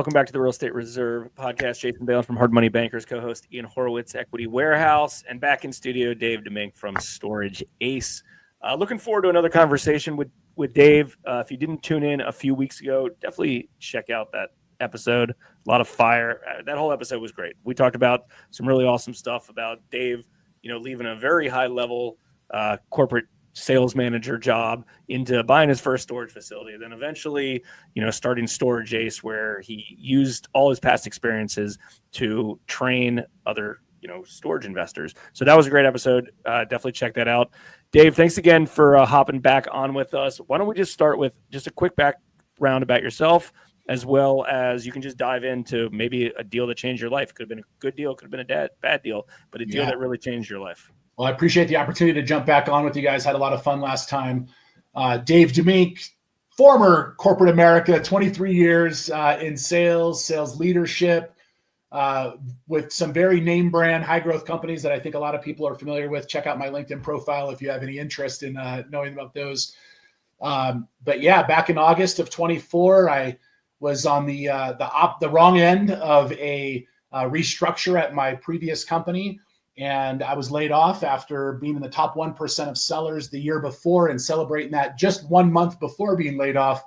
welcome back to the Real Estate Reserve podcast. Jason Balen from Hard Money Bankers, co-host Ian Horowitz, Equity Warehouse, and back in studio, Dave DeMink from Storage Ace. Looking forward to another conversation with Dave. If you didn't tune in a few weeks ago, definitely check out that episode. A lot of fire. That whole episode was great. We talked about some really awesome stuff about Dave, leaving a very high level corporate sales manager job into buying his first storage facility. Then eventually, starting Storage Ace, where he used all his past experiences to train other, storage investors. So that was a great episode. Definitely check that out. Dave, thanks again for hopping back on with us. Why don't we just start with just a quick background about yourself, as well as you can just dive into maybe a deal that changed your life. Could have been a good deal, could have been a bad deal, but a deal that really changed your life. Well, I appreciate the opportunity to jump back on with you guys. Had a lot of fun last time. Dave DeMink, former corporate America, 23 years in sales leadership, with some very name brand high growth companies that I think a lot of people are familiar with. Check out my LinkedIn profile if you have any interest in knowing about those. But yeah, back in August of 24, I was on the wrong end of a restructure at my previous company. And I was laid off after being in the top 1% of sellers the year before and celebrating that just 1 month before being laid off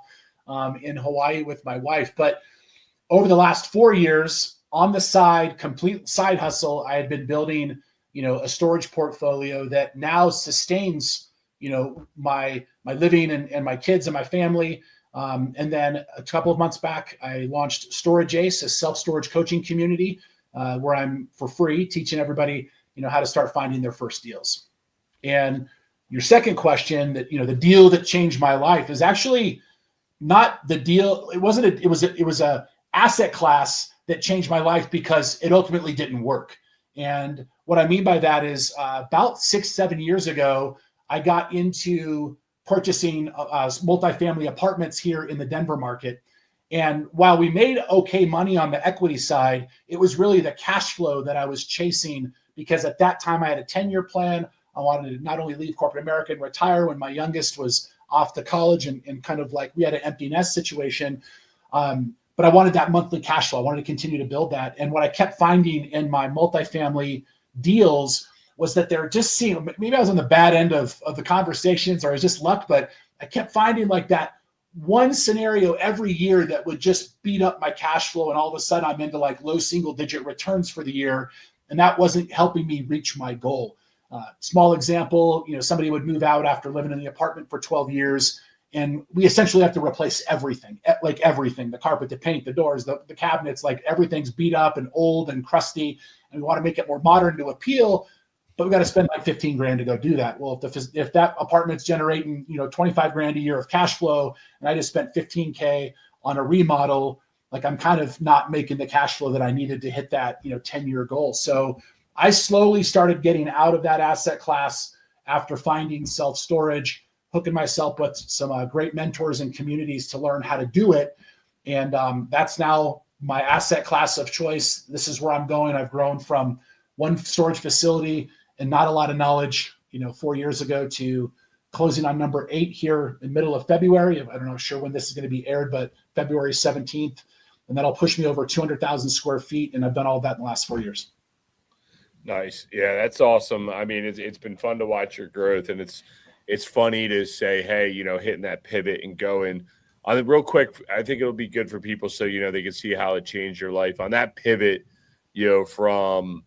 in Hawaii with my wife. But over the last 4 years, on the side, complete side hustle, I had been building, a storage portfolio that now sustains, my living and my kids and my family. And then a couple of months back, I launched Storage Ace, a self-storage coaching community where I'm for free teaching everybody, how to start finding their first deals. And your second question, that, the deal that changed my life is actually not the deal. It was a asset class that changed my life because it ultimately didn't work. And what I mean by that is about 6-7 years ago, I got into purchasing multifamily apartments here in the Denver market. And while we made okay money on the equity side, it was really the cash flow that I was chasing, because at that time I had a 10-year plan. I wanted to not only leave corporate America and retire when my youngest was off to college and kind of like we had an empty nest situation. But I wanted that monthly cash flow. I wanted to continue to build that. And what I kept finding in my multifamily deals was that they're just seeing, maybe I was on the bad end of the conversations, or it was just luck, but I kept finding like that one scenario every year that would just beat up my cash flow. And all of a sudden I'm into like low single digit returns for the year. And that wasn't helping me reach my goal. Small example, somebody would move out after living in the apartment for 12 years. And we essentially have to replace everything, the carpet, the paint, the doors, the cabinets, like everything's beat up and old and crusty. And we want to make it more modern to appeal, but we got to spend like 15 grand to go do that. Well, if that apartment's generating, 25 grand a year of cash flow, and I just spent 15K on a remodel, like I'm kind of not making the cash flow that I needed to hit that, 10-year goal. So I slowly started getting out of that asset class after finding self-storage, hooking myself with some great mentors and communities to learn how to do it. And that's now my asset class of choice. This is where I'm going. I've grown from one storage facility and not a lot of knowledge, 4 years ago, to closing on number 8 here in middle of February. I don't know sure when this is going to be aired, but February 17th. And that'll push me over 200,000 square feet. And I've done all that in the last 4 years. Nice. Yeah, that's awesome. I mean, it's been fun to watch your growth, and it's funny to say, hey, hitting that pivot and going on it real quick. I think it'll be good for people so, they can see how it changed your life on that pivot, from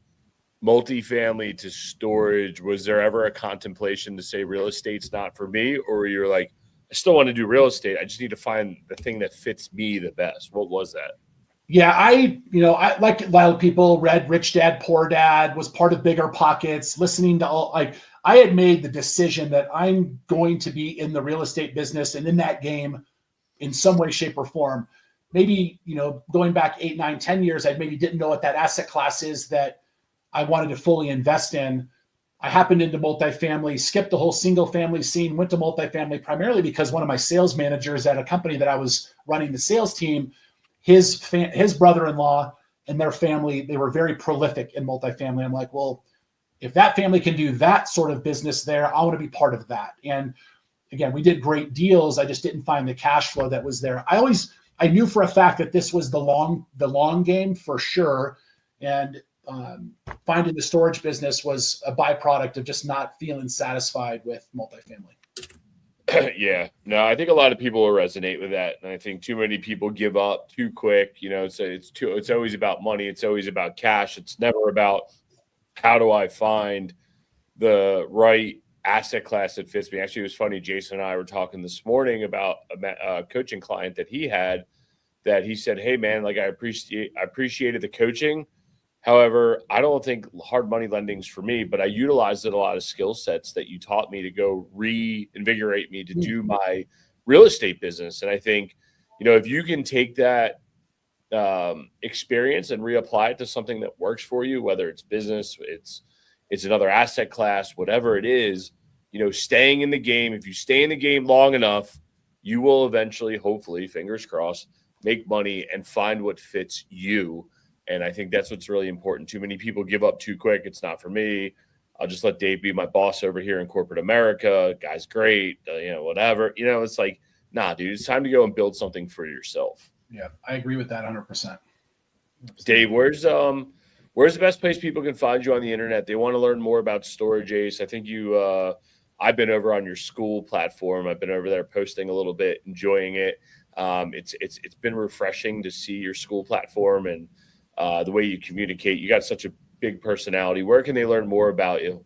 multifamily to storage. Was there ever a contemplation to say real estate's not for me, or you're like, I still want to do real estate, I just need to find the thing that fits me the best? What was that? Yeah, I like a lot of people read Rich Dad, Poor Dad, was part of Bigger Pockets, listening to I had made the decision that I'm going to be in the real estate business and in that game in some way, shape, or form. Maybe, going back 8, 9, 10 years, I maybe didn't know what that asset class is that I wanted to fully invest in. I happened into multifamily, skipped the whole single family scene, went to multifamily primarily because one of my sales managers at a company that I was running the sales team, his brother-in-law and their family, they were very prolific in multifamily. I'm like, well, if that family can do that sort of business there, I want to be part of that. And again, we did great deals. I just didn't find the cash flow that was there. I I knew for a fact that this was the long game for sure. And finding the storage business was a byproduct of just not feeling satisfied with multifamily. Yeah, no, I think a lot of people will resonate with that, and I think too many people give up too quick. It's always about money. It's always about cash. It's never about how do I find the right asset class that fits me. Actually, it was funny. Jason and I were talking this morning about a coaching client that he had. That he said, "Hey, man, like I appreciated the coaching. However, I don't think hard money lending's for me, but I utilized a lot of skill sets that you taught me to go reinvigorate me to do my real estate business." And I think, if you can take that experience and reapply it to something that works for you, whether it's business, it's another asset class, whatever it is, staying in the game. If you stay in the game long enough, you will eventually, hopefully, fingers crossed, make money and find what fits you. And I think that's what's really important. Too many people give up too quick. It's not for me. I'll just let Dave be my boss over here in corporate America. Guy's great, whatever. It's like, nah, dude, it's time to go and build something for yourself. Yeah, I agree with that 100%. Dave, where's the best place people can find you on the internet? They want to learn more about Storage Ace. I think I've been over on your school platform. I've been over there posting a little bit, enjoying it. It's been refreshing to see your school platform and the way you communicate. You got such a big personality. Where can they learn more about you?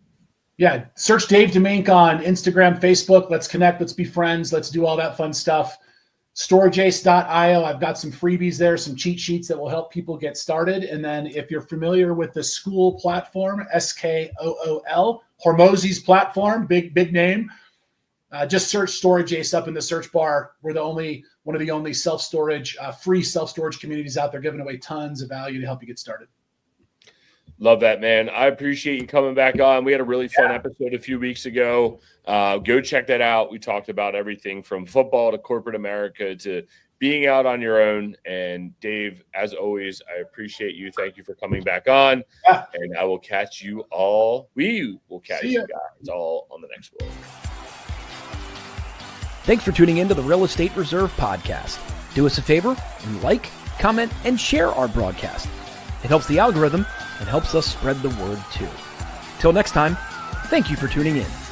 Yeah, search Dave DeMink on Instagram, Facebook. Let's connect. Let's be friends. Let's do all that fun stuff. StorageAce.io. I've got some freebies there, some cheat sheets that will help people get started. And then if you're familiar with the school platform, SKOOL, Hormozy's platform, big name. Just search Storage Ace up in the search bar. We're one of the only free self-storage communities out there, giving away tons of value to help you get started. Love that, man. I appreciate you coming back on. We had a really fun episode a few weeks ago. Go check that out. We talked about everything from football to corporate America to being out on your own. And Dave, as always, I appreciate you. Thank you for coming back on. Yeah. And I will catch you all. We will catch you guys all on the next one. Thanks for tuning in to the Real Estate Reserve podcast. Do us a favor and like, comment, and share our broadcast. It helps the algorithm and helps us spread the word too. Till next time, thank you for tuning in.